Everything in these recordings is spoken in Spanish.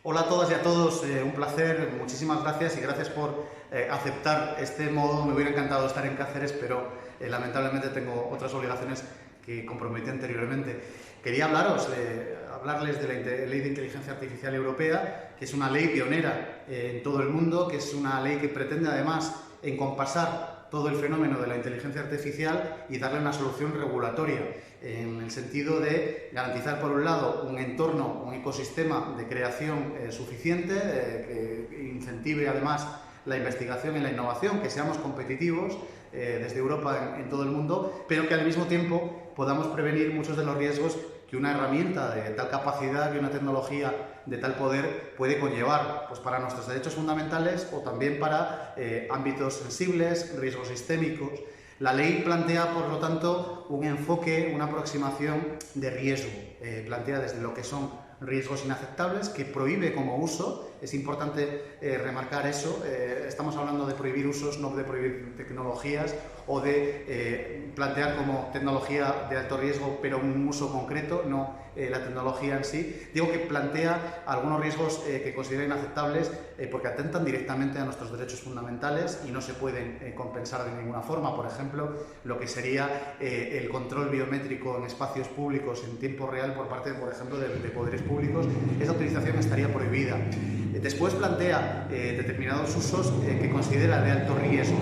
Hola a todas y a todos, un placer, muchísimas gracias y gracias por aceptar este modo. Me hubiera encantado estar en Cáceres, pero lamentablemente tengo otras obligaciones que comprometí anteriormente. Quería hablarles de la Ley de Inteligencia Artificial Europea, que es una ley pionera en todo el mundo, que es una ley que pretende además encompasar todo el fenómeno de la inteligencia artificial y darle una solución regulatoria, en el sentido de garantizar, por un lado, un entorno, un ecosistema de creación suficiente, que incentive además la investigación y la innovación, que seamos competitivos desde Europa en todo el mundo, pero que al mismo tiempo podamos prevenir muchos de los riesgos que una herramienta de tal capacidad, que una tecnología de tal poder puede conllevar, pues para nuestros derechos fundamentales o también para ámbitos sensibles, riesgos sistémicos. La ley plantea, por lo tanto, un enfoque, una aproximación de riesgo. Plantea desde lo que son riesgos inaceptables, que prohíbe como uso. Es importante remarcar eso. Estamos hablando de prohibir usos, no de prohibir tecnologías, o de plantear como tecnología de alto riesgo, pero un uso concreto, no la tecnología en sí. Digo que plantea algunos riesgos que considera inaceptables porque atentan directamente a nuestros derechos fundamentales y no se pueden compensar de ninguna forma. Por ejemplo, lo que sería el control biométrico en espacios públicos en tiempo real por parte, por ejemplo, de poderes públicos. Esa utilización estaría prohibida. Después plantea determinados usos que considera de alto riesgo.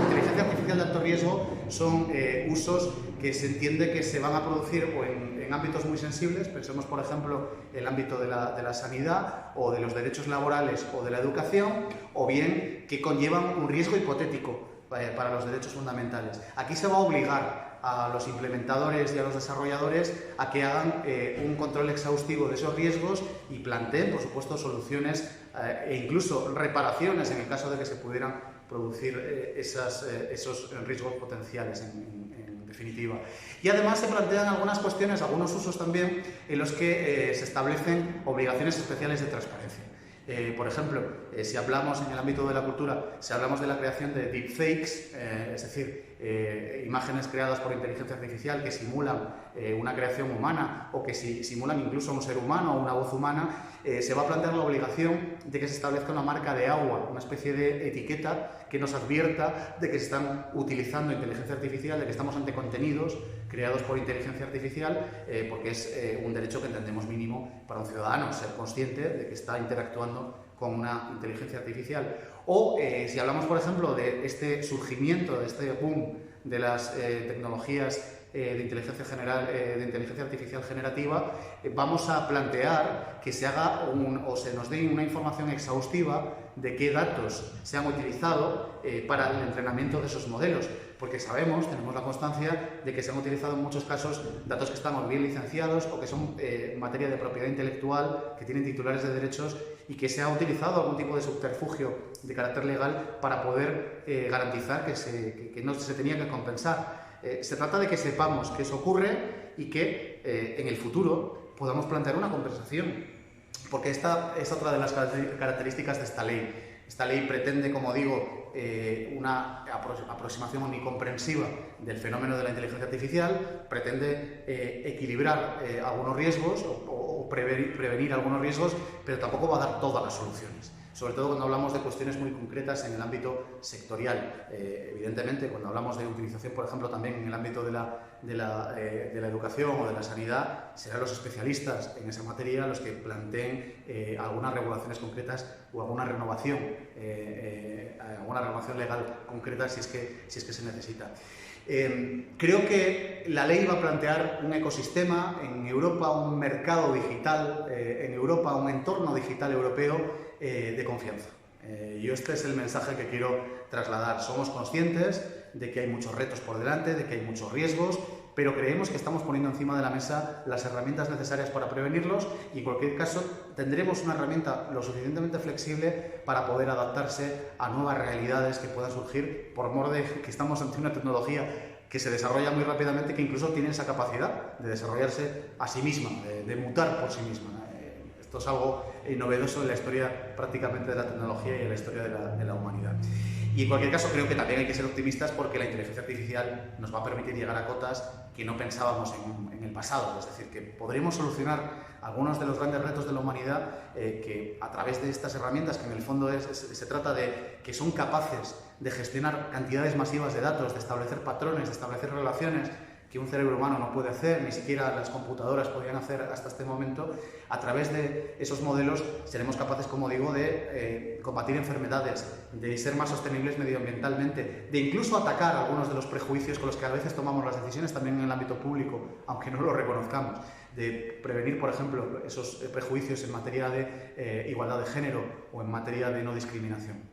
Inteligencia artificial de alto riesgo son usos que se entiende que se van a producir o en ámbitos muy sensibles. Pensemos, por ejemplo, el ámbito de la sanidad o de los derechos laborales o de la educación, o bien que conllevan un riesgo hipotético para los derechos fundamentales. Aquí se va a obligar a los implementadores y a los desarrolladores a que hagan un control exhaustivo de esos riesgos y planteen, por supuesto, soluciones e incluso reparaciones en el caso de que se pudieran producir esos riesgos potenciales en definitiva. Y además se plantean algunas cuestiones, algunos usos también, en los que se establecen obligaciones especiales de transparencia. Por ejemplo, si hablamos en el ámbito de la cultura, si hablamos de la creación de deepfakes, es decir, imágenes creadas por inteligencia artificial que simulan una creación humana o que simulan incluso a un ser humano o una voz humana, se va a plantear la obligación de que se establezca una marca de agua, una especie de etiqueta que nos advierta de que se están utilizando inteligencia artificial, de que estamos ante contenidos creados por inteligencia artificial, porque es un derecho que entendemos mínimo para un ciudadano, ser consciente de que está interactuando con una inteligencia artificial. O si hablamos, por ejemplo, de este surgimiento, de este boom de las tecnologías de inteligencia artificial generativa, vamos a plantear que se haga o se nos dé una información exhaustiva de qué datos se han utilizado para el entrenamiento de esos modelos, porque tenemos la constancia de que se han utilizado en muchos casos datos que están o bien licenciados o que son materia de propiedad intelectual, que tienen titulares de derechos, y que se ha utilizado algún tipo de subterfugio de carácter legal para poder garantizar que no se tenía que compensar. Se trata de que sepamos que eso ocurre y que en el futuro podamos plantear una compensación, porque esta es otra de las características de esta ley. Esta ley pretende, como digo, una aproximación omnicomprensiva del fenómeno de la inteligencia artificial, pretende equilibrar algunos riesgos o prevenir algunos riesgos, pero tampoco va a dar todas las soluciones. Sobre todo cuando hablamos de cuestiones muy concretas en el ámbito sectorial. Evidentemente, cuando hablamos de utilización, por ejemplo, también en el ámbito de la educación o de la sanidad, serán los especialistas en esa materia los que planteen algunas regulaciones concretas o alguna renovación legal concreta si es que se necesita. Creo que la ley va a plantear un ecosistema en Europa, un mercado digital en Europa, un entorno digital europeo de confianza. Yo este es el mensaje que quiero trasladar. Somos conscientes de que hay muchos retos por delante, de que hay muchos riesgos, pero creemos que estamos poniendo encima de la mesa las herramientas necesarias para prevenirlos y en cualquier caso tendremos una herramienta lo suficientemente flexible para poder adaptarse a nuevas realidades que puedan surgir por mor de que estamos ante una tecnología que se desarrolla muy rápidamente, que incluso tiene esa capacidad de desarrollarse a sí misma, de mutar por sí misma. Esto es algo novedoso en la historia prácticamente de la tecnología y en la historia de la humanidad. Y en cualquier caso creo que también hay que ser optimistas porque la inteligencia artificial nos va a permitir llegar a cotas que no pensábamos en el pasado. Es decir, que podremos solucionar algunos de los grandes retos de la humanidad que a través de estas herramientas, que en el fondo se trata de que son capaces de gestionar cantidades masivas de datos, de establecer patrones, de establecer relaciones que un cerebro humano no puede hacer, ni siquiera las computadoras podían hacer hasta este momento. A través de esos modelos seremos capaces, como digo, de combatir enfermedades, de ser más sostenibles medioambientalmente, de incluso atacar algunos de los prejuicios con los que a veces tomamos las decisiones también en el ámbito público, aunque no lo reconozcamos, de prevenir, por ejemplo, esos prejuicios en materia de igualdad de género o en materia de no discriminación.